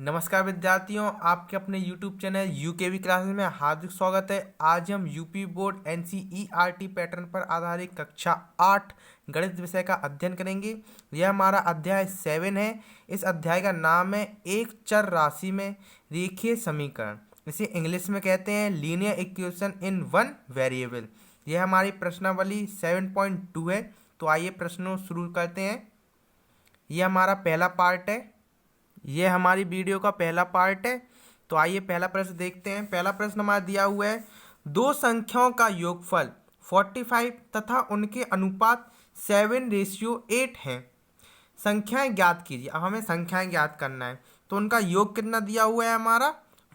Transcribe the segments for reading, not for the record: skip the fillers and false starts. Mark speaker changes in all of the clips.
Speaker 1: नमस्कार विद्यार्थियों, आपके अपने YouTube चैनल यूकेवी क्लासेस में हार्दिक स्वागत है। आज हम यूपी बोर्ड एनसीईआरटी पैटर्न पर आधारित कक्षा 8 गणित विषय का अध्ययन करेंगे। यह हमारा अध्याय 7 है। इस अध्याय का नाम है एक चर राशि में रेखीय समीकरण। इसे इंग्लिश में कहते हैं linear equation in one variable. यह हमारी प्रश्नावली 7.2 है। तो आइए प्रश्नों शुरू करते हैं। यह हमारा पहला पार्ट है। ये हमारी वीडियो का पहला पार्ट है। तो आइए पहला प्रश्न देखते हैं। पहला प्रश्न हमारा दिया हुआ है, दो संख्याओं का योगफल 45 तथा उनके अनुपात 7:8 हैं। संख्याएं ज्ञात कीजिए। अब हमें संख्याएं ज्ञात करना है। तो उनका योग कितना दिया हुआ है हमारा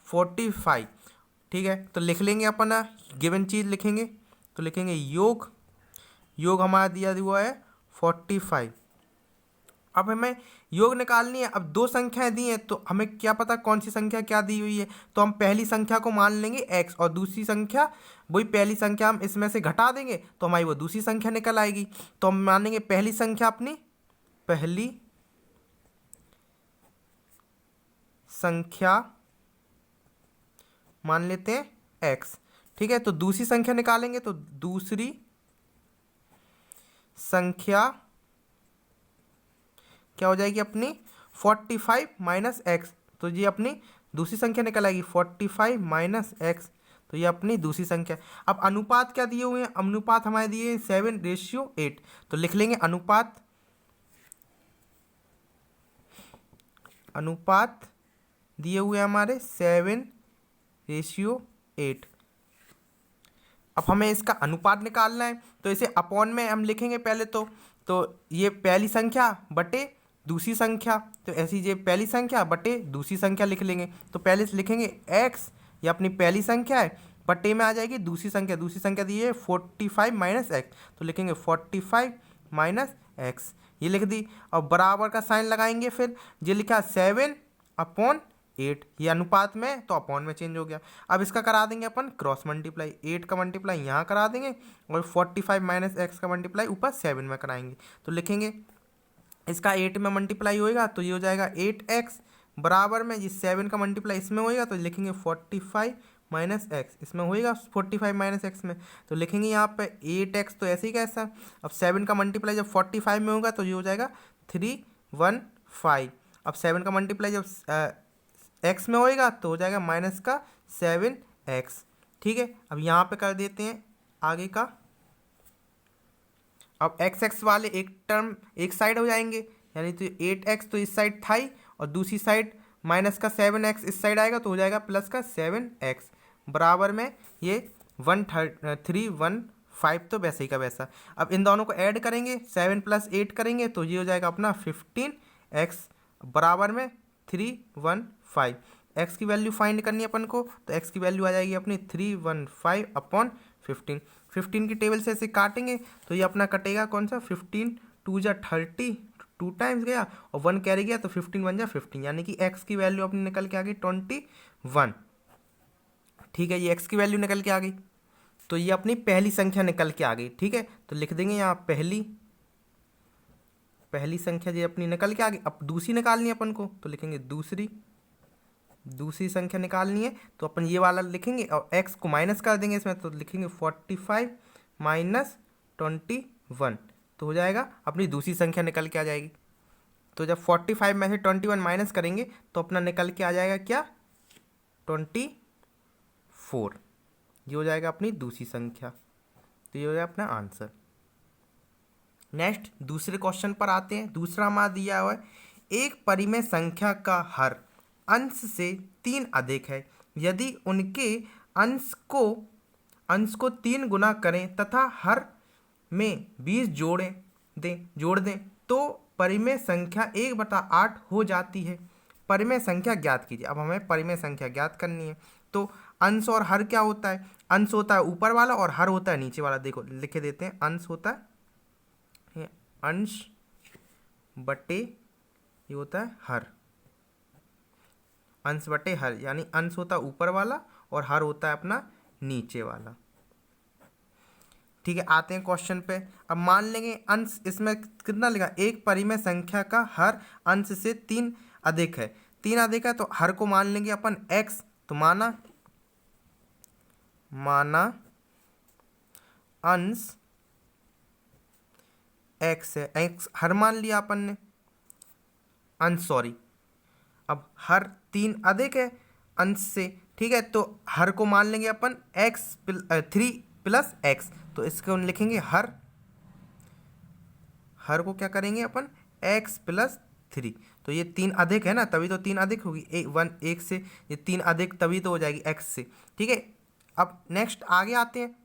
Speaker 1: 45। ठीक है, तो लिख लेंगे अपना गिवन चीज़ लिखेंगे। तो लिखेंगे योग हमारा दिया हुआ है 45। अब हमें योग निकालनी है। अब दो संख्याएं दी हैं तो हमें क्या पता कौन सी संख्या क्या दी हुई है। तो हम पहली संख्या को मान लेंगे x और दूसरी संख्या वही पहली संख्या हम इसमें से घटा देंगे तो हमारी वो दूसरी संख्या निकल आएगी। तो हम मानेंगे पहली संख्या अपनी पहली संख्या मान लेते हैं x। ठीक है, तो दूसरी संख्या निकालेंगे तो दूसरी संख्या क्या हो जाएगी अपनी 45 माइनस एक्स। तो ये अपनी दूसरी संख्या निकल आएगी 45 माइनस एक्स। तो ये अपनी दूसरी संख्या। अब अनुपात क्या दिए हुए हैं? अनुपात हमारे दिए हैं 7:8। तो लिख लेंगे अनुपात दिए हुए हमारे 7:8। अब हमें इसका अनुपात निकालना है तो इसे अपॉन में हम लिखेंगे पहले। तो ये पहली संख्या बटे दूसरी संख्या। तो ऐसी ये पहली संख्या बटे दूसरी संख्या लिख लेंगे। तो पहले से लिखेंगे x, ये अपनी पहली संख्या है, बटे में आ जाएगी दूसरी संख्या। दूसरी संख्या दी है 45 माइनस एक्स। तो लिखेंगे 45 माइनस एक्स, ये लिख दी। और बराबर का साइन लगाएंगे। फिर ये लिखा 7/8। ये अनुपात में तो अपॉन में चेंज हो गया। अब इसका करा देंगे अपन क्रॉस मल्टीप्लाई। 8 का मल्टीप्लाई यहाँ करा देंगे और 45 माइनस एक्स का मल्टीप्लाई ऊपर 7 में कराएंगे। तो लिखेंगे इसका 8 में मल्टीप्लाई होएगा तो ये हो जाएगा 8x बराबर में ये 7 का मल्टीप्लाई इसमें होएगा तो लिखेंगे 45 माइनस एक्स। इसमें होएगा 45 माइनस एक्स में तो लिखेंगे यहाँ पे 8x। तो ऐसे ही कैसा, अब 7 का मल्टीप्लाई जब 45 में होगा तो ये हो जाएगा 315। अब 7 का मल्टीप्लाई जब x में होएगा तो हो जाएगा माइनस का 7x। ठीक है, अब यहाँ पे कर देते हैं आगे का। अब x वाले एक टर्म एक साइड हो जाएंगे, यानी तो 8x तो इस साइड था ही और दूसरी साइड माइनस का 7x इस साइड आएगा तो हो जाएगा प्लस का 7x बराबर में ये 315। तो वैसे ही का वैसा। अब इन दोनों को ऐड करेंगे, 7 + 8 करेंगे तो ये हो जाएगा अपना 15x बराबर में 315। x की वैल्यू फाइंड करनी है अपन को। तो x की वैल्यू आ जाएगी अपनी 315/15। 15 की टेबल से ऐसे काटेंगे तो ये अपना कटेगा कौन सा 15 2 जा 30, 2 टाइम्स गया और 1 कैरी गया तो 15 1 जा 15, यानी कि x की वैल्यू अपनी निकल के आ गई 21। ठीक है, ये x की वैल्यू निकल के आ गई। तो ये अपनी पहली संख्या निकल के आ गई। ठीक है, तो लिख देंगे यहाँ पहली संख्या ये अपनी निकल के आ गई। अब दूसरी निकालनी है अपन को तो लिखेंगे दूसरी संख्या निकालनी है तो अपन ये वाला लिखेंगे और x को माइनस कर देंगे इसमें। तो लिखेंगे 45 माइनस 21। तो हो जाएगा अपनी दूसरी संख्या निकल के आ जाएगी। तो जब 45 में से 21 माइनस करेंगे तो अपना निकल के आ जाएगा क्या 24। ये हो जाएगा अपनी दूसरी संख्या। तो ये हो जाएगा अपना आंसर। नेक्स्ट दूसरे क्वेश्चन पर आते हैं। दूसरा हमारा दिया हुआ है, एक परिमेय संख्या का हर अंश से 3 अधिक है यदि उनके अंश को 3 गुना करें तथा हर में 20 जोड़ दें तो परिमेय संख्या 1/8 हो जाती है। परिमेय संख्या ज्ञात कीजिए। अब हमें परिमेय संख्या ज्ञात करनी है। तो अंश और हर क्या होता है? अंश होता है ऊपर वाला और हर होता है नीचे वाला। देखो लिखे देते हैं, अंश होता है अंश बटे ये होता है हर। अंश बटे हर यानी अंश होता है ऊपर वाला और हर होता है अपना नीचे वाला। ठीक है, आते हैं क्वेश्चन पे। अब मान लेंगे अंश इसमें कितना लिखा, एक परिमेय संख्या का हर अंश से 3 अधिक है। तीन अधिक है तो हर को मान लेंगे अपन x, तो माना अंश x है, x हर मान लिया अपन ने, अंश सॉरी, अब हर तीन अधिक है अंश से, ठीक है, तो हर को मान लेंगे अपन x 3 प्लस x, तो इसको लिखेंगे हर को क्या करेंगे अपन x प्लस 3, तो ये तीन अधिक है ना, तभी तो तीन अधिक होगी, एक से ये तीन अधिक तभी तो हो जाएगी x से, ठीक है। अब नेक्स्ट आगे आते हैं,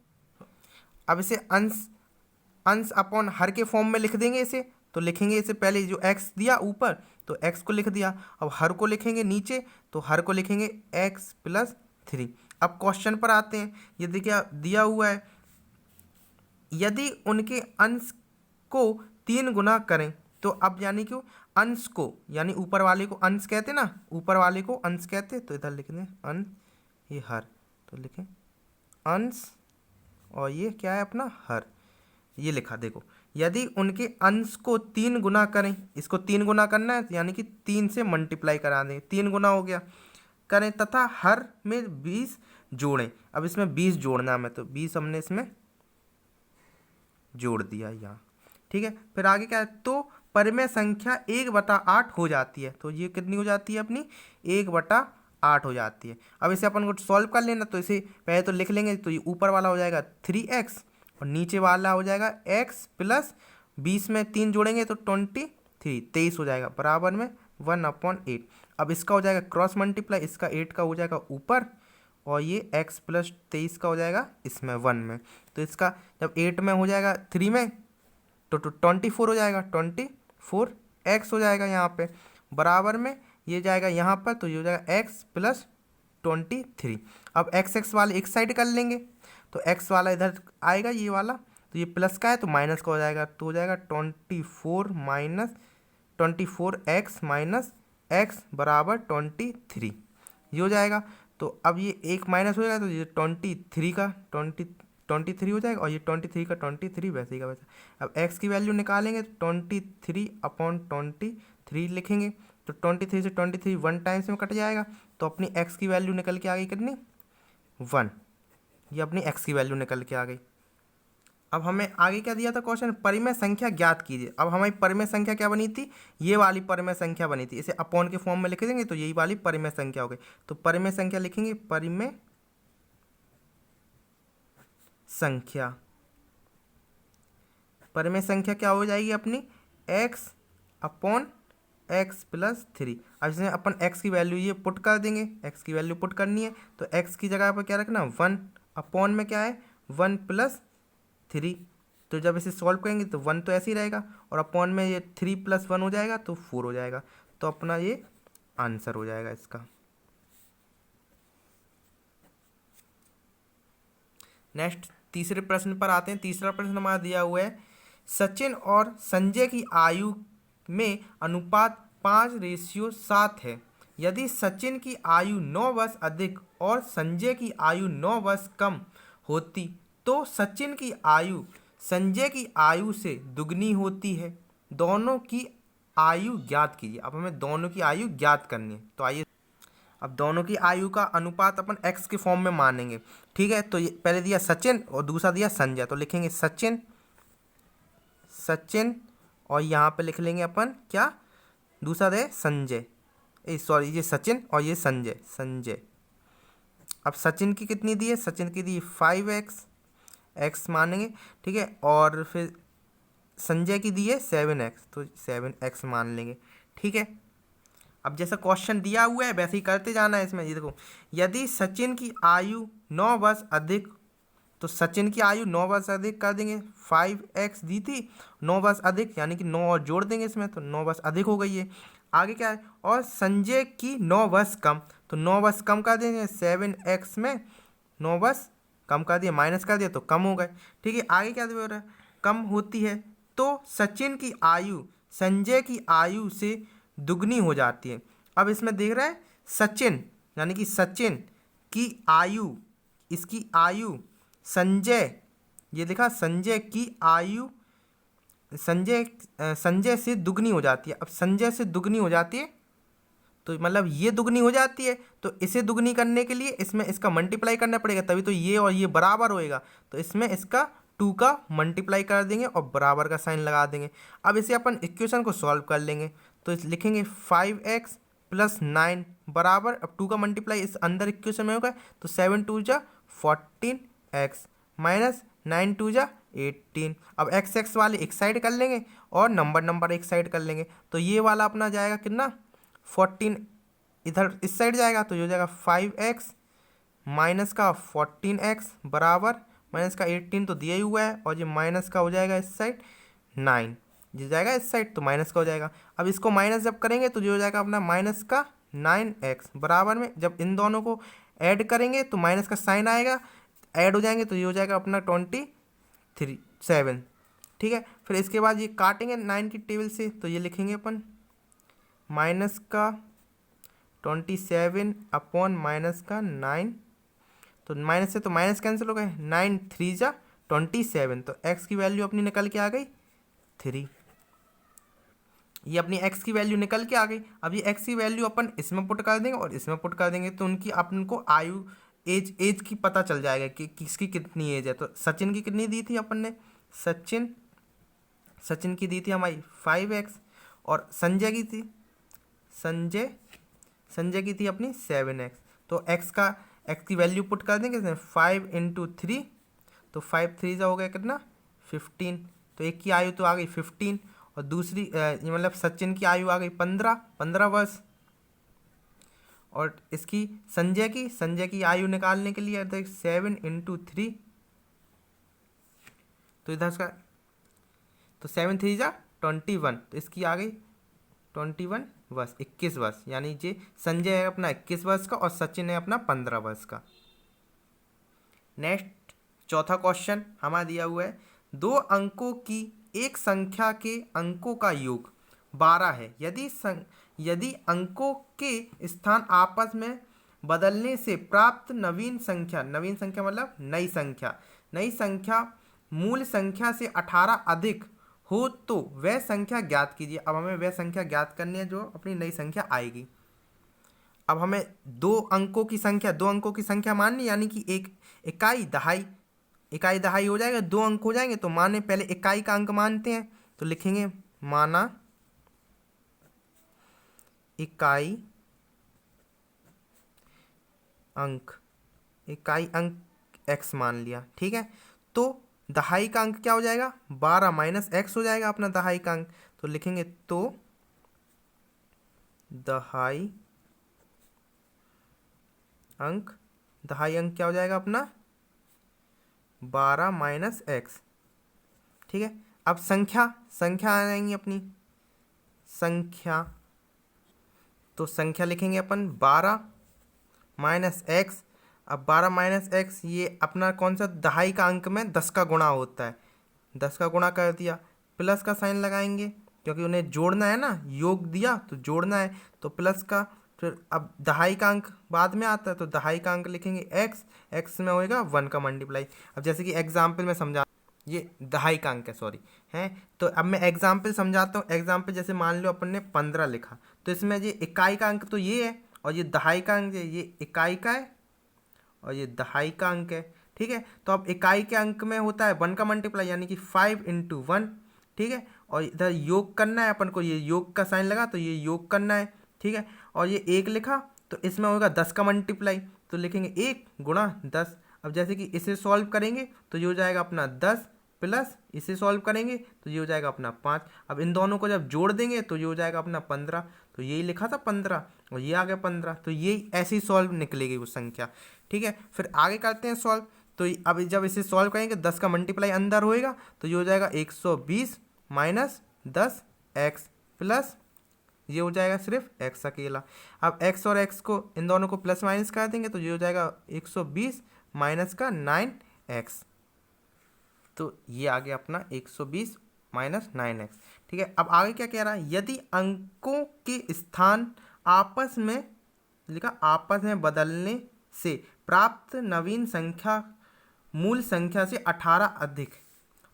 Speaker 1: अब इसे अंश अपॉन हर के फॉर्म में लिख देंगे इसे, तो लिखेंगे इसे पहले जो x दिया ऊपर तो x को लिख दिया, अब हर को लिखेंगे नीचे तो हर को लिखेंगे x प्लस 3। अब क्वेश्चन पर आते हैं, ये देखिए दिया हुआ है, यदि उनके अंश को 3 गुना करें, तो अब यानी कि अंश को, यानी ऊपर वाले को अंश कहते ना, ऊपर वाले को अंश कहते, तो इधर लिख दें अंश, ये हर, तो लिखें अंश और ये क्या है अपना हर, ये लिखा देखो, यदि उनके अंश को 3 गुना करें, इसको 3 गुना करना है यानी कि 3 से मल्टीप्लाई करा दें, 3 गुना हो गया करें, तथा हर में 20 जोड़ें, अब इसमें 20 जोड़ना है हमें, तो 20 हमने इसमें जोड़ दिया यहाँ, ठीक है। फिर आगे क्या है, तो परिमेय संख्या 1/8 हो जाती है, तो ये कितनी हो जाती है अपनी 1/8 हो जाती है। अब इसे अपन को सॉल्व कर लेना, तो इसे पहले तो लिख लेंगे, तो ये ऊपर वाला हो जाएगा 3x और नीचे वाला हो जाएगा x प्लस 20 में 3 जोड़ेंगे तो 23 हो जाएगा, बराबर में 1/8। अब इसका हो जाएगा क्रॉस मल्टीप्लाई, इसका 8 का हो जाएगा ऊपर और ये x प्लस 23 का हो जाएगा इसमें 1 में, तो इसका जब 8 में हो जाएगा 3 में तो 24 हो जाएगा, 24x हो जाएगा यहाँ पे, बराबर में ये जाएगा यहाँ पर, तो ये हो जाएगा x प्लस 23। अब x वाले एक साइड कर लेंगे, तो x वाला इधर आएगा ये वाला, तो ये प्लस का है तो माइनस का हो जाएगा, तो हो जाएगा 24x माइनस x बराबर 23, ये हो जाएगा। तो अब ये एक माइनस हो जाएगा, तो ये 23 का 23 हो जाएगा, और ये 23 का 23 वैसे ही का वैसे। अब x की वैल्यू निकालेंगे तो 23/23 लिखेंगे, तो 23 से 23 1 टाइम्स में कट जाएगा, तो अपनी x की वैल्यू निकल के आ गई कितनी 1, ये अपनी x की वैल्यू निकल के आ गई। अब हमें आगे क्या दिया था क्वेश्चन, परिमेय संख्या ज्ञात कीजिए। अब हमारी परिमेय संख्या क्या बनी थी, ये वाली परिमेय संख्या बनी थी, इसे अपॉन के फॉर्म में लिख देंगे तो यही वाली परिमेय संख्या हो गई। तो परिमेय संख्या लिखेंगे, परिमेय संख्या क्या हो जाएगी अपनी x अपॉन x प्लस 3। अब इसमें अपन x की वैल्यू ये पुट कर देंगे, x की वैल्यू पुट करनी है, तो x की जगह पर क्या रखना 1, अपॉन में क्या है 1 प्लस 3, तो जब इसे सॉल्व करेंगे तो 1 तो ऐसे ही रहेगा, और अपॉन में ये 3 + 1 हो जाएगा तो 4 हो जाएगा, तो अपना ये आंसर हो जाएगा इसका। नेक्स्ट तीसरे प्रश्न पर आते हैं। तीसरा प्रश्न हमारा दिया हुआ है, सचिन और संजय की आयु में अनुपात 5:7 है। यदि सचिन की आयु 9 वर्ष अधिक और संजय की आयु 9 वर्ष कम होती तो सचिन की आयु संजय की आयु से दुगनी होती है। दोनों की आयु ज्ञात कीजिए। अब हमें दोनों की आयु ज्ञात करनी है, तो आइए अब दोनों की आयु का अनुपात अपन x के फॉर्म में मानेंगे, ठीक है। तो ये पहले दिया सचिन और दूसरा दिया संजय, तो लिखेंगे सचिन और यहाँ पे लिख लेंगे अपन क्या, दूसरा दे संजय, सॉरी ये सचिन और ये संजय। अब सचिन की कितनी दी है, सचिन की दी 5x मानेंगे, ठीक है, और फिर संजय की दी है 7x, तो 7x मान लेंगे, ठीक है। अब जैसा क्वेश्चन दिया हुआ है वैसे ही करते जाना है इसमें। ये देखो, यदि सचिन की आयु 9 वर्ष अधिक, तो सचिन की आयु 9 वर्ष अधिक कर देंगे, 5x दी थी, 9 वर्ष अधिक यानी कि 9 और जोड़ देंगे इसमें, तो 9 वर्ष अधिक हो गई है। आगे क्या है, और संजय की 9 वर्ष कम, तो 9 वर्ष कम कर देंगे, 7x में 9 वर्ष कम कर दिया, माइनस कर दिया तो कम हो गए, ठीक है। आगे क्या हो रहा है, कम होती है तो सचिन की आयु संजय की आयु से दुगनी हो जाती है। अब इसमें देख रहे हैं सचिन यानी कि सचिन की आयु, इसकी आयु संजय, ये लिखा संजय की आयु संजय से दुगनी हो जाती है। अब संजय से दुगनी हो जाती है तो मतलब ये दुगनी हो जाती है, तो इसे दुगनी करने के लिए इसमें इसका मल्टीप्लाई करना पड़ेगा, तभी तो ये और ये बराबर होएगा। तो इसमें इसका 2 का मल्टीप्लाई कर देंगे और बराबर का साइन लगा देंगे। अब इसे अपन इक्वेशन को सॉल्व कर लेंगे, तो लिखेंगे 5x प्लस 9 बराबर, अब 2 का मल्टीप्लाई इस अंदर इक्वेशन में होगा, तो 7 2 जा 14x माइनस 9 2 जा 18। अब एक्स एक्स वाले एक साइड कर लेंगे और नंबर एक साइड कर लेंगे, तो ये वाला अपना जाएगा कितना 14, इधर इस साइड जाएगा तो ये हो जाएगा 5x माइनस का 14x बराबर माइनस का 18 तो दिया ही हुआ है, और ये माइनस का हो जाएगा इस साइड 9, ये जाएगा इस साइड तो माइनस का हो जाएगा। अब इसको माइनस जब करेंगे तो ये हो जाएगा अपना माइनस का 9x बराबर में, जब इन दोनों को ऐड करेंगे तो माइनस का साइन आएगा, ऐड हो जाएंगे तो ये हो जाएगा अपना 27। ठीक है, फिर इसके बाद ये काटेंगे 9 की टेबल से, तो ये लिखेंगे अपन माइनस का 27 अपॉन माइनस का 9, तो माइनस से तो माइनस कैंसिल हो गए, 9 3 जा 27, तो x की वैल्यू अपनी निकल के आ गई 3। ये अपनी x की वैल्यू निकल के आ गई। अब ये x की वैल्यू अपन इसमें पुट कर देंगे और इसमें पुट कर देंगे, तो उनकी अपन को आयु एज की पता चल जाएगा कि किसकी कितनी एज है। तो सचिन की कितनी दी थी अपन ने, सचिन की दी थी हमारी 5x, और संजय की थी अपनी 7x। तो x की वैल्यू पुट कर देंगे 5 इंटू 3, तो 5 3 जा हो गया कितना 15, तो एक की आयु तो आ गई 15, और दूसरी मतलब सचिन की आयु आ गई 15 वर्ष, और इसकी संजय की आयु निकालने के लिए 7 इंटू 3, तो इधर का तो 7 3 जा 21, तो इसकी आ गई 21 वर्ष, 21 वर्ष, यानी जे संजय है अपना 21 वर्ष का और सचिन है अपना 15 वर्ष का। नेक्स्ट चौथा क्वेश्चन हमारा दिया हुआ है, 2 अंकों की एक संख्या के अंकों का योग 12 है, यदि अंकों के स्थान आपस में बदलने से प्राप्त नवीन संख्या मतलब नई संख्या मूल संख्या से 18 अधिक हो तो वह संख्या ज्ञात कीजिए। अब हमें वह संख्या ज्ञात करनी है जो अपनी नई संख्या आएगी। अब हमें दो अंकों की संख्या माननी, यानी कि एक इकाई दहाई हो जाएगा, 2 अंक हो जाएंगे, तो माने पहले इकाई का अंक मानते हैं, तो लिखेंगे माना इकाई अंक x मान लिया। ठीक है, तो दहाई का अंक क्या हो जाएगा 12 माइनस x हो जाएगा अपना दहाई का अंक, तो लिखेंगे तो दहाई अंक क्या हो जाएगा अपना 12 माइनस x। ठीक है, अब संख्या आ जाएंगी अपनी संख्या, तो संख्या लिखेंगे अपन 12 माइनस x। अब 12 माइनस x ये अपना कौन सा दहाई का अंक में 10 का गुणा होता है, 10 का गुणा कर दिया, प्लस का साइन लगाएंगे क्योंकि उन्हें जोड़ना है ना, योग दिया तो जोड़ना है, तो प्लस का, फिर अब दहाई का अंक बाद में आता है, तो दहाई का अंक लिखेंगे x में होएगा 1 का मल्टीप्लाई। अब जैसे कि एग्जाम्पल में समझा, ये दहाई का अंक है सॉरी है, तो अब मैं एग्जाम्पल समझाता हूँ। एग्जाम्पल जैसे मान लो अपन ने 15 लिखा, तो इसमें ये इकाई का अंक तो ये है, और ये दहाई का अंक ये इकाई का है और ये दहाई का अंक है। ठीक है, तो अब इकाई के अंक में होता है 1 का मल्टीप्लाई, यानी कि 5 इंटू 1। ठीक है, और इधर योग करना है अपन को, ये योग का साइन लगा तो ये योग करना है। ठीक है, और ये 1 लिखा तो इसमें होगा 10 का मल्टीप्लाई, तो लिखेंगे 1 गुणा 10। अब जैसे कि इसे सॉल्व करेंगे तो ये हो जाएगा अपना 10, प्लस इसे सॉल्व करेंगे तो ये हो जाएगा अपना 5। अब इन दोनों को जब जोड़ देंगे तो ये हो जाएगा अपना 15, तो यही लिखा था 15 और ये आ गया 15, तो यही ऐसे ही सॉल्व निकलेगी वो संख्या। ठीक है, फिर आगे करते हैं सॉल्व, तो अब जब इसे सॉल्व करेंगे 10 का मल्टीप्लाई अंदर होएगा, तो ये हो जाएगा 120 माइनस 10x प्लस ये हो जाएगा सिर्फ x अकेला। अब x और x को इन दोनों को प्लस माइनस कर देंगे तो ये हो जाएगा 120 माइनस का 9x, तो ये आ गया अपना 120 माइनस 9x। ठीक है, अब आगे क्या कह रहा है, यदि अंकों के स्थान आपस में बदलने से प्राप्त नवीन संख्या मूल संख्या से 18 अधिक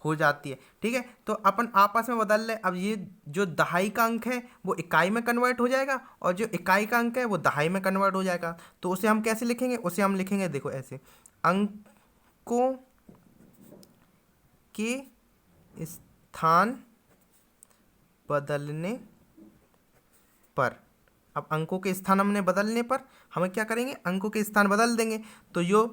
Speaker 1: हो जाती है। ठीक है, तो अपन आपस में बदल ले। अब ये जो दहाई का अंक है वो इकाई में कन्वर्ट हो जाएगा और जो इकाई का अंक है वो दहाई में कन्वर्ट हो जाएगा। तो उसे हम कैसे लिखेंगे? उसे हम लिखेंगे देखो ऐसे, अंकों के स्थान बदलने पर। अब अंकों के स्थान हमने बदलने पर हमें क्या करेंगे? अंकों के स्थान बदल देंगे। तो यो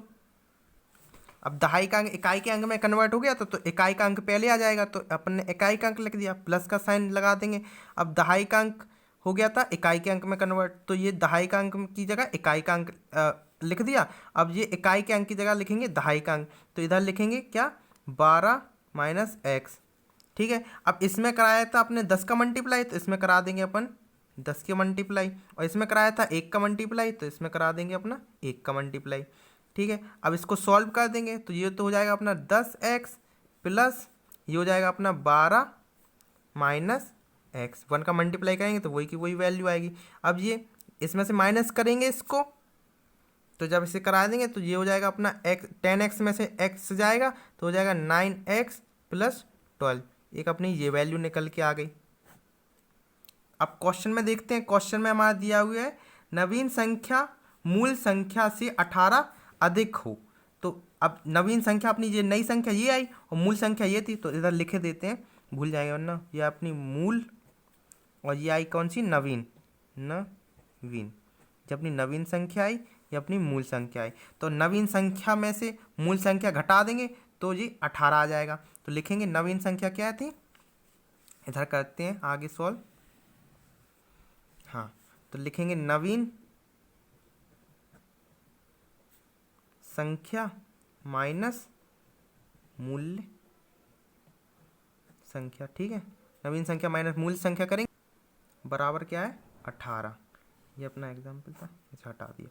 Speaker 1: अब दहाई का अंक इकाई के अंक में कन्वर्ट हो गया तो इकाई का अंक पहले आ जाएगा, तो अपन ने इकाई का अंक लिख दिया, प्लस का साइन लगा देंगे। अब दहाई का अंक हो गया था इकाई के अंक में कन्वर्ट, तो ये दहाई का अंक की जगह इकाई का अंक लिख दिया। अब ये इकाई के अंक की जगह लिखेंगे दहाई का अंक, तो इधर लिखेंगे क्या? 12 माइनस एक्स। ठीक है, अब इसमें कराया था आपने 10 का मल्टीप्लाई, तो इसमें करा देंगे अपन 10 के मल्टीप्लाई, और इसमें कराया था 1 का मल्टीप्लाई, तो इसमें करा देंगे अपना 1 का मल्टीप्लाई। ठीक है, अब इसको सॉल्व कर देंगे तो ये तो हो जाएगा अपना 10x प्लस ये हो जाएगा अपना 12 माइनस एक्स। 1 का मल्टीप्लाई करेंगे तो वही की वही वैल्यू आएगी। अब ये इसमें से माइनस करेंगे इसको, तो जब इसे करा देंगे तो ये हो जाएगा अपना x, 10x में से x जाएगा तो हो जाएगा 9x प्लस 12। एक अपनी ये वैल्यू निकल के आ गई। अब क्वेश्चन में देखते हैं, क्वेश्चन में हमारा दिया हुआ है नवीन संख्या मूल संख्या से 18 अधिक हो। तो अब नवीन संख्या अपनी ये नई संख्या ये आई और मूल संख्या ये थी, तो इधर लिखे देते हैं, भूल जाएंगे वरना। ये अपनी मूल और ये आई कौन सी? नवीन। नवीन जब अपनी नवीन संख्या आई, ये अपनी मूल संख्या आई, तो नवीन संख्या में से मूल संख्या घटा देंगे तो ये 18 आ जाएगा। तो लिखेंगे नवीन संख्या क्या थी, इधर करते हैं आगे सॉल्व। हाँ, तो लिखेंगे नवीन संख्या माइनस मूल्य संख्या। ठीक है, नवीन संख्या माइनस मूल संख्या करेंगे बराबर क्या है? 18। ये अपना एग्जाम्पल था, इसे हटा दिया।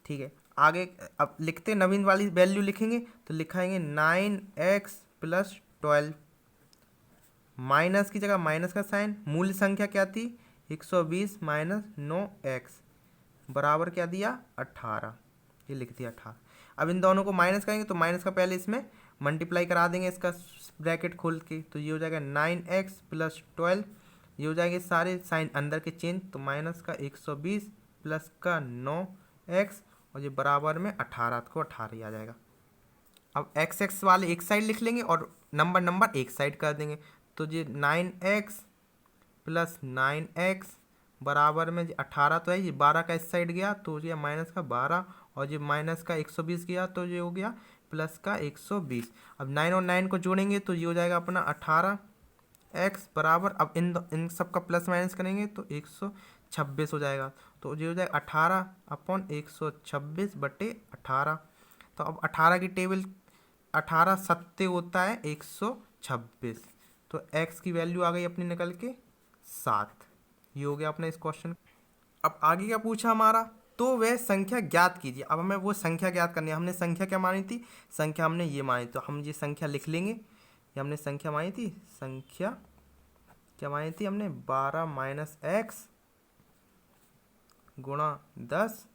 Speaker 1: ठीक है, आगे अब लिखते नवीन वाली वैल्यू लिखेंगे तो लिखाएंगे 9x प्लस 12, माइनस की जगह माइनस का साइन। मूल संख्या क्या थी? 120 माइनस 9x बराबर क्या दिया? 18। ये लिख दिया 18। अब इन दोनों को माइनस करेंगे तो माइनस का पहले इसमें मल्टीप्लाई करा देंगे इसका ब्रैकेट खोल के, तो ये हो जाएगा 9x प्लस 12। ये हो जाएंगे सारे साइन अंदर के चेंज, तो माइनस का 120 प्लस का 9x और ये बराबर में 18 को 18 ही आ जाएगा। अब x वाले एक साइड लिख लेंगे और नंबर एक साइड कर देंगे, तो ये 9x प्लस 9x बराबर में 18 तो है, ये 12 का इस साइड गया तो ये माइनस का 12 और ये माइनस का 120 गया तो ये हो गया प्लस का 120। अब 9 और 9 को जोड़ेंगे तो ये हो जाएगा अपना 18x बराबर, अब इन सब का प्लस माइनस करेंगे तो 126 हो जाएगा, तो ये हो जाएगा 18 अपॉन 126 बटे 18। तो अब 18 की टेबल 18 सत्ते होता है 126, तो x की वैल्यू आ गई अपनी निकल के 7। ये हो गया अपना इस क्वेश्चन। अब आगे क्या पूछा हमारा? तो वह संख्या ज्ञात कीजिए। अब हमें वो संख्या ज्ञात करनी है। हमने संख्या क्या मानी थी? संख्या हमने ये मानी, तो हम ये संख्या लिख लेंगे। ये हमने संख्या मानी थी, संख्या क्या मानी थी हमने? 12 माइनस एक्स गुणा 10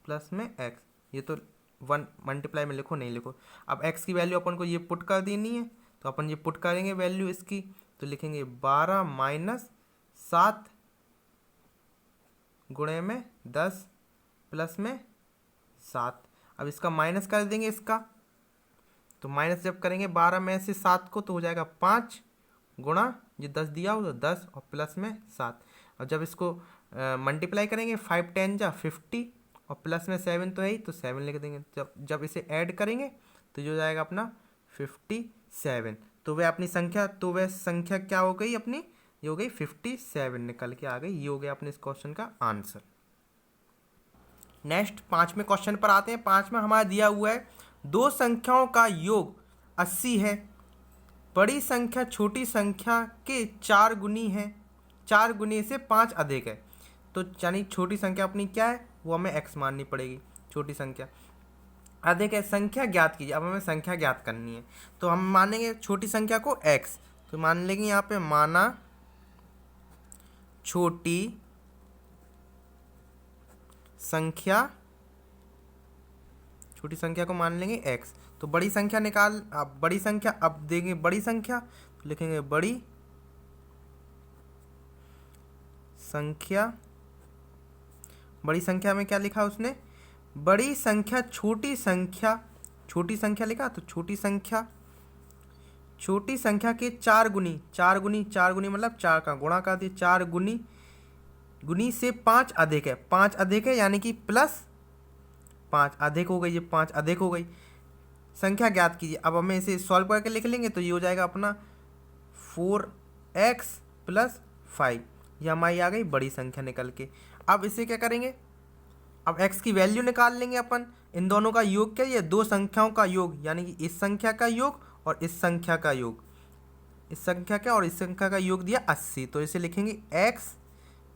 Speaker 1: प्लस में x। ये तो 1 मल्टीप्लाई में लिखो, नहीं लिखो। अब x की वैल्यू अपन को ये पुट कर देनी है, तो अपन ये पुट करेंगे वैल्यू इसकी, तो लिखेंगे 12 माइनस 7 गुणे में 10 प्लस में 7। अब इसका माइनस कर देंगे इसका, तो माइनस जब करेंगे 12 में से 7 को तो हो जाएगा 5 गुणा ये 10 दिया हो तो 10 और प्लस में 7। और जब इसको मल्टीप्लाई करेंगे 5 10 जा 50 और प्लस में 7 तो है ही, तो 7 लिख देंगे। जब इसे ऐड करेंगे तो ये हो जाएगा अपना 57। तो वह संख्या क्या हो गई अपनी? ये हो गई 57 निकल के आ गई। ये हो गया अपने इस क्वेश्चन का आंसर। नेक्स्ट 5वें क्वेश्चन पर आते हैं। 5 में हमारा दिया हुआ है दो संख्याओं का योग 80 है, बड़ी संख्या छोटी संख्या के 4 गुनी है, 4 गुनी से 5 अधिक है। तो यानी छोटी संख्या अपनी क्या है? वो हमें x माननी पड़ेगी। छोटी संख्या अधिक है, संख्या ज्ञात कीजिए। अब हमें संख्या ज्ञात करनी है, तो हम मानेंगे छोटी संख्या को x, तो मान लेंगे यहाँ पे माना छोटी छोटी संख्या को मान लेंगे x। तो बड़ी संख्या निकाल, अब बड़ी संख्या, अब देंगे बड़ी संख्या, तो लिखेंगे बड़ी संख्या। बड़ी संख्या में क्या लिखा उसने, बड़ी संख्या छोटी संख्या, छोटी संख्या लिखा, तो छोटी संख्या, छोटी संख्या के 4 गुनी, 4 गुनी, 4 गुनी मतलब 4 का गुणा कर दिए, 4 गुनी, गुनी से 5 अधिक है, 5 अधिक है यानी कि प्लस 5 अधिक हो गई, ये 5 अधिक हो गई। संख्या ज्ञात कीजिए। अब हमें इसे सॉल्व करके लिख लेंगे तो ये हो जाएगा अपना 4x + 5, ये हमारी आ गई बड़ी संख्या निकल के। अब इसे क्या करेंगे, अब x की वैल्यू निकाल लेंगे अपन। इन दोनों का योग क्या, ये दो संख्याओं का योग, यानी कि इस संख्या का योग और इस संख्या का योग, इस संख्या का और इस संख्या का योग दिया 80, तो इसे लिखेंगे x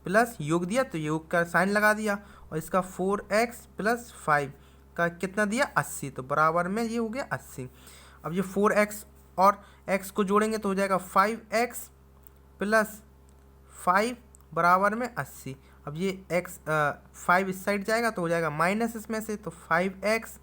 Speaker 1: प्लस योग दिया तो योग का साइन लगा दिया, और इसका 4x + 5 का कितना दिया 80, तो बराबर में ये हो गया 80। अब ये 4x और x को जोड़ेंगे तो हो जाएगा 5x + 5 बराबर में 80। अब ये x 5 इस साइड जाएगा तो हो जाएगा माइनस इसमें से, तो 5x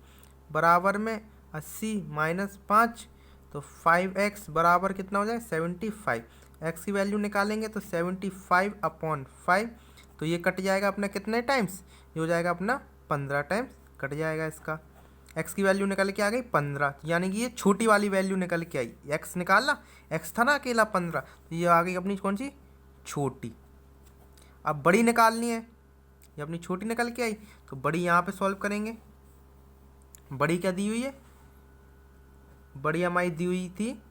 Speaker 1: बराबर में 80 माइनस 5, तो 5x बराबर कितना हो जाएगा 75। x की वैल्यू निकालेंगे तो 75/5, तो ये कट जाएगा अपना कितने टाइम्स, ये हो जाएगा अपना 15 टाइम्स कट जाएगा इसका। x की वैल्यू निकल के आ गई 15, यानी कि ये छोटी वाली वैल्यू निकल के आई। x निकालना, x था ना अकेला 15, तो ये आ गई अपनी कौन सी, छोटी। अब बड़ी निकालनी है, ये अपनी छोटी निकल के आई, तो बड़ी यहाँ पे सॉल्व करेंगे। बड़ी क्या दी हुई है, बड़ी हमारी दी हुई थी,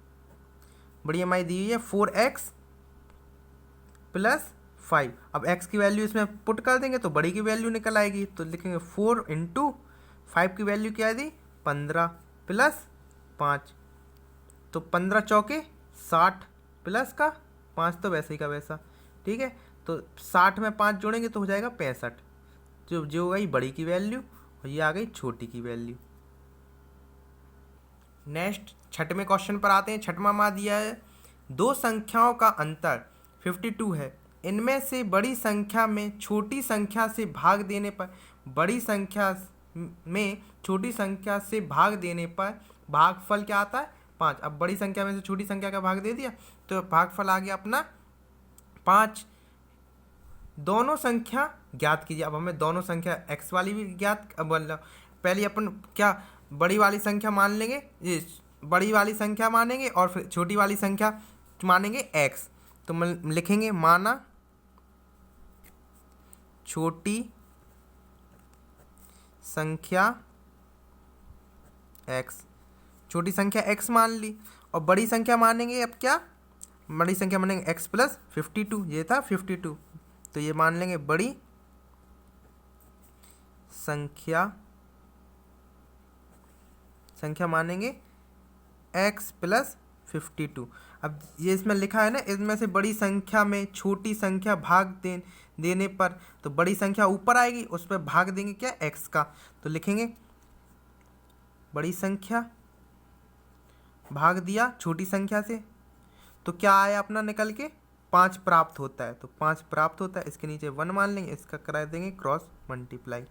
Speaker 1: बड़ी हमारी दी हुई है 4x + 5। अब x की वैल्यू इसमें पुट कर देंगे तो बड़ी की वैल्यू निकल आएगी, तो लिखेंगे 4 × 5 की वैल्यू क्या है दी 15 + 5, तो 15 चौके 60 प्लस का 5 तो वैसे ही का वैसा, ठीक है। तो 60 में 5 जोड़ेंगे तो हो जाएगा 65, जो हो गई बड़ी की वैल्यू, और ये आ गई छोटी की वैल्यू। नेक्स्ट छठवें क्वेश्चन पर आते हैं। छठवां मान दिया है, दो संख्याओं का अंतर 52 है, इनमें से बड़ी संख्या में छोटी संख्या से भाग देने पर, बड़ी संख्या में छोटी संख्या से भाग देने पर भागफल क्या आता है 5। अब बड़ी संख्या में से छोटी संख्या का भाग दे दिया तो भागफल आ गया अपना 5। दोनों संख्या ज्ञात कीजिए। अब हमें दोनों संख्या x वाली भी ज्ञात, मतलब पहले अपन क्या बड़ी वाली संख्या मान लेंगे, ये बड़ी वाली संख्या मानेंगे और फिर छोटी वाली संख्या मानेंगे x। तो लिखेंगे माना छोटी संख्या x, छोटी संख्या x मान ली, और बड़ी संख्या मानेंगे अब क्या, बड़ी संख्या मानेंगे x + 52, ये था 52, तो ये मान लेंगे बड़ी संख्या, संख्या मानेंगे x + 52। अब ये इसमें लिखा है ना, इसमें से बड़ी संख्या में छोटी संख्या भाग देने पर, तो बड़ी संख्या ऊपर आएगी, उस पर भाग देंगे क्या x का, तो लिखेंगे बड़ी संख्या भाग दिया छोटी संख्या से, तो क्या आया अपना निकल के 5 प्राप्त होता है, तो 5 प्राप्त होता है। इसके नीचे 1 मान लेंगे, इसका करा देंगे क्रॉस मल्टीप्लाई,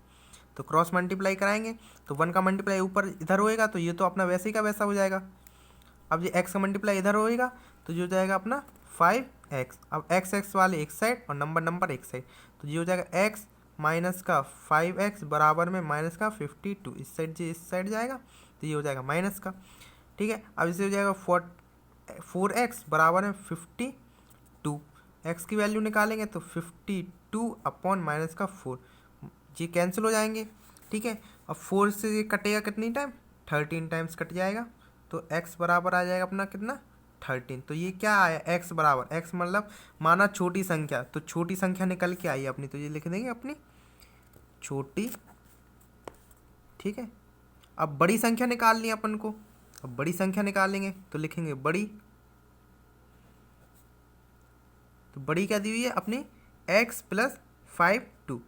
Speaker 1: तो क्रॉस मल्टीप्लाई कराएंगे तो 1 का मल्टीप्लाई ऊपर इधर होएगा, तो ये तो अपना वैसे ही का वैसा हो जाएगा। अब ये x का मल्टीप्लाई इधर होएगा तो ये हो जाएगा अपना 5x। अब x वाले एक साइड और नंबर एक साइड, तो ये हो जाएगा x माइनस का 5x बराबर में माइनस का 52, इस साइड जाएगा तो ये हो जाएगा माइनस का, ठीक है। अब इसे हो जाएगा 4x बराबर में 52, x की वैल्यू निकालेंगे तो 52/-4, ये कैंसिल हो जाएंगे, ठीक है। अब 4 से ये कटेगा कितनी टाइम, 13 टाइम्स कट जाएगा, तो x बराबर आ जाएगा अपना कितना 13। तो ये क्या आया x बराबर, x मतलब माना छोटी संख्या, तो छोटी संख्या निकल के आई अपनी, तो ये लिख देंगे अपनी छोटी, ठीक है। अब बड़ी संख्या निकालनी है अपन को, अब बड़ी संख्या निकालेंगे तो लिखेंगे बड़ी, तो बड़ी क्या दी हुई है अपनी x + 52,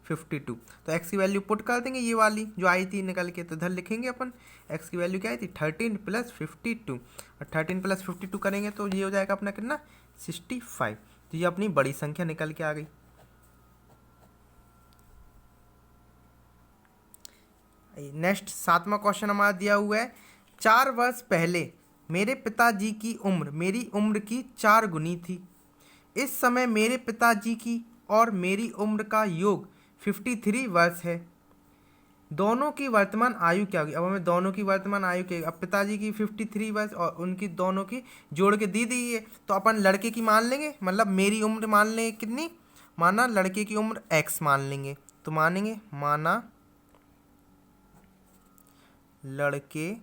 Speaker 1: तो x की वैल्यू पुट कर देंगे, ये वाली जो आई थी निकल के, तो इधर लिखेंगे अपन x की वैल्यू क्या आई थी 13 + 52, और 13 + 52 करेंगे तो ये हो जाएगा अपना कितना 65, तो ये अपनी बड़ी संख्या निकल के आ गई। नेक्स्ट 7वां क्वेश्चन हमारा दिया हुआ है, 4 वर्ष पहले मेरे पिताजी की उम्र मेरी उम्र की 4 गुनी थी। इस समय मेरे पिताजी की और मेरी उम्र का योग 53 वर्ष है। दोनों की वर्तमान आयु क्या होगी? अब हमें दोनों की वर्तमान आयु क्या होगी? अब पिताजी की 53 वर्ष और उनकी दोनों की जोड़ के दी दी है, तो अपन लड़के की मान लेंगे, मतलब मेरी उम्र मान लेंगे कितनी, माना लड़के की उम्र x मान लेंगे, तो मानेंगे माना लड़के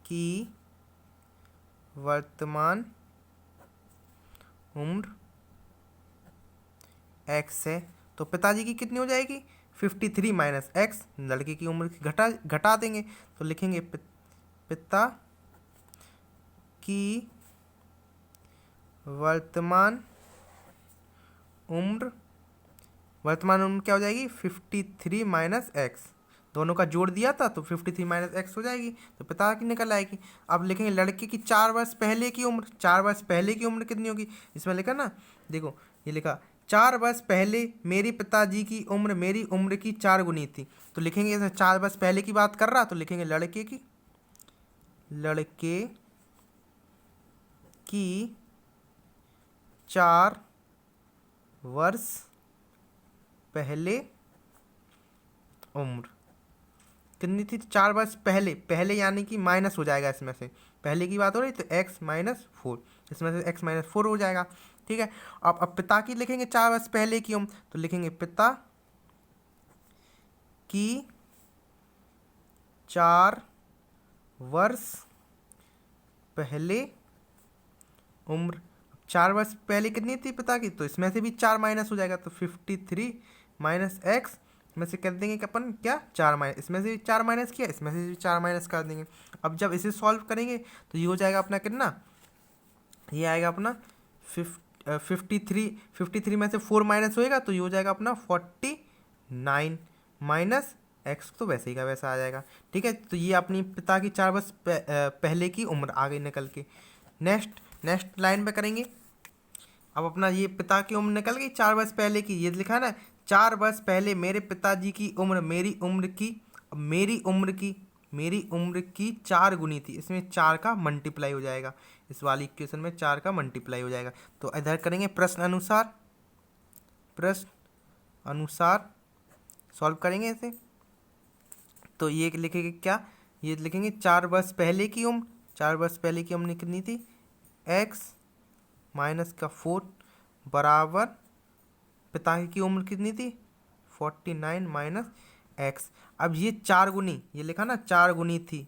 Speaker 1: की वर्तमान उम्र x है, तो पिताजी की कितनी हो जाएगी? 53 माइनस एक्स, लड़के की उम्र की घटा देंगे, तो लिखेंगे पिता की वर्तमान उम्र क्या हो जाएगी? 53 माइनस एक्स, दोनों का जोड़ दिया था तो 53 माइनस एक्स हो जाएगी, तो पिता की निकल आएगी। अब लिखेंगे लड़के की 4 वर्ष पहले की उम्र, 4 वर्ष पहले की उम्र कितनी होगी? इसमें लिखा ना, देखो ये लिखा 4 वर्ष पहले मेरे पिताजी की उम्र मेरी उम्र की 4 गुनी थी, तो लिखेंगे ऐसे 4 वर्ष पहले की बात कर रहा, तो लिखेंगे लड़के की 4 वर्ष पहले उम्र कितनी थी? 4 वर्ष पहले, पहले यानी कि माइनस हो जाएगा, इसमें से पहले की बात हो रही तो x-4, इसमें से x-4 हो जाएगा, ठीक है। अब पिता की लिखेंगे 4 वर्ष पहले की उम्र, तो लिखेंगे पिता की 4 वर्ष पहले उम्र, 4 वर्ष पहले कितनी थी पिता की, तो इसमें से भी 4 माइनस हो जाएगा, तो 53 माइनस एक्स में से कर देंगे कि अपन क्या 4 माइनस, इसमें से भी 4 माइनस किया, इसमें से भी 4 माइनस कर देंगे। अब जब इसे सॉल्व करेंगे तो ये हो जाएगा अपना कितना, ये आएगा अपना 53 में से 4 माइनस होएगा तो ये हो जाएगा अपना 49 माइनस एक्स, तो वैसे ही का वैसा आ जाएगा, ठीक है। तो ये अपनी पिता की 4 वर्ष पहले की उम्र आ गई निकल के। नेक्स्ट लाइन पे करेंगे। अब अपना ये पिता की उम्र निकल गई 4 वर्ष पहले की, ये लिखा है ना 4 वर्ष पहले मेरे पिताजी की उम्र मेरी उम्र की 4 गुनी थी, इसमें 4 का मल्टीप्लाई हो जाएगा, इस वाली इक्वेशन में 4 का मल्टीप्लाई हो जाएगा। तो इधर करेंगे प्रश्न अनुसार सॉल्व करेंगे इसे, तो ये लिखेंगे क्या, ये लिखेंगे 4 वर्ष पहले की उम्र, 4 वर्ष पहले की उम्र कितनी थी x माइनस का 4 बराबर पिता की उम्र कितनी थी 49 माइनस एक्स। अब ये 4 गुनी, ये लिखा ना 4 गुनी थी,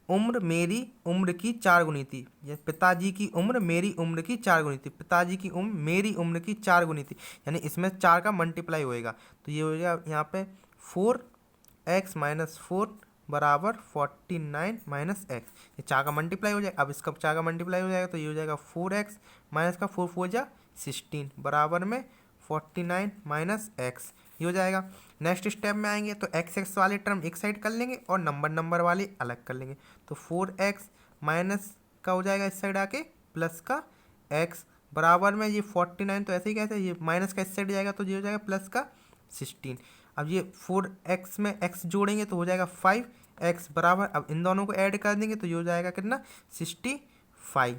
Speaker 1: उम्र मेरी उम्र की 4 गुनी थी, ये पिताजी की उम्र मेरी उम्र की 4 गुनी थी, पिताजी की उम्र मेरी उम्र की 4 गुनी थी, यानी इसमें 4 का मल्टीप्लाई होएगा, तो ये हो जाएगा यहाँ पे 4x माइनस 4 बराबर 49 माइनस एक्स, ये 4 का मल्टीप्लाई हो जाएगा। अब इसका 4 का मल्टीप्लाई हो जाएगा तो ये हो जाएगा 4x माइनस का 4 4 जा 16 बराबर में 49 माइनस एक्स, ये हो जाएगा। नेक्स्ट स्टेप में आएंगे तो x वाले टर्म एक साइड कर लेंगे और नंबर वाले अलग कर लेंगे, तो 4x माइनस का हो जाएगा इस साइड आके प्लस का x बराबर में ये 49, तो ऐसे ही कैसे ये माइनस का इस साइड जाएगा तो ये हो जाएगा प्लस का 16। अब ये 4x में x जोड़ेंगे तो हो जाएगा 5x बराबर, अब इन दोनों को ऐड कर देंगे तो ये हो जाएगा कितना 65।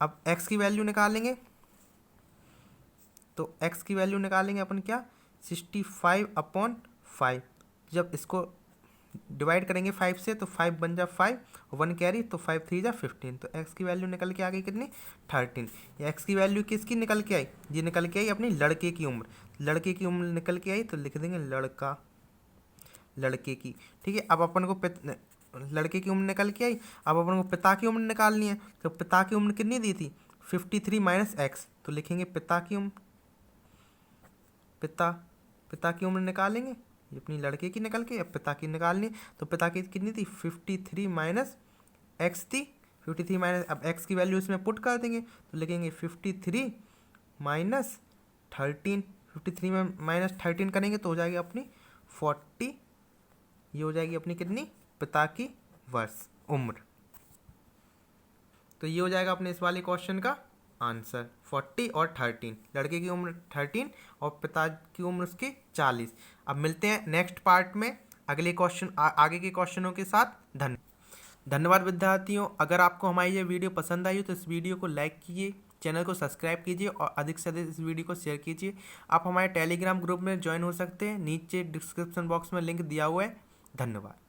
Speaker 1: अब x की वैल्यू निकालेंगे, तो x की वैल्यू निकालेंगे अपन क्या 65/5, जब इसको डिवाइड करेंगे 5 से तो 5 बन जा 5 और 1 कैरी, तो 5 3 जा 15, तो x की वैल्यू निकल के आ गई कितनी 13। ये x की वैल्यू किसकी निकल के आई, ये निकल के आई अपनी लड़के की उम्र, लड़के की उम्र निकल के आई तो लिख देंगे लड़के की, ठीक है। अब अपन को लड़के की उम्र निकल के आई, अब अपन को पिता की उम्र निकालनी है, तो पिता की उम्र कितनी दी थी 53 माइनस एक्स, तो लिखेंगे पिता की उम्र निकालेंगे, ये अपनी लड़के की निकल के, अब पिता की निकालनी, तो पिता की कितनी थी 53 माइनस एक्स थी, 53 माइनस, अब एक्स की वैल्यू इसमें पुट कर देंगे तो लिखेंगे 53 माइनस 13, 53 में माइनस 13 करेंगे तो हो जाएगी अपनी 40, ये हो जाएगी अपनी कितनी पिता की उम्र। तो ये हो जाएगा अपने इस वाले क्वेश्चन का आंसर 40 और 13। लड़के की उम्र 13 और पिता की उम्र उसकी 40। अब मिलते हैं नेक्स्ट पार्ट में अगले क्वेश्चन आगे के क्वेश्चनों के साथ। धन्यवाद विद्यार्थियों। अगर आपको हमारी ये वीडियो पसंद आई हो तो इस वीडियो को लाइक कीजिए, चैनल को सब्सक्राइब कीजिए और अधिक से अधिक इस वीडियो को शेयर कीजिए। आप हमारे टेलीग्राम ग्रुप में ज्वाइन हो सकते हैं, नीचे डिस्क्रिप्शन बॉक्स में लिंक दिया हुआ है। धन्यवाद।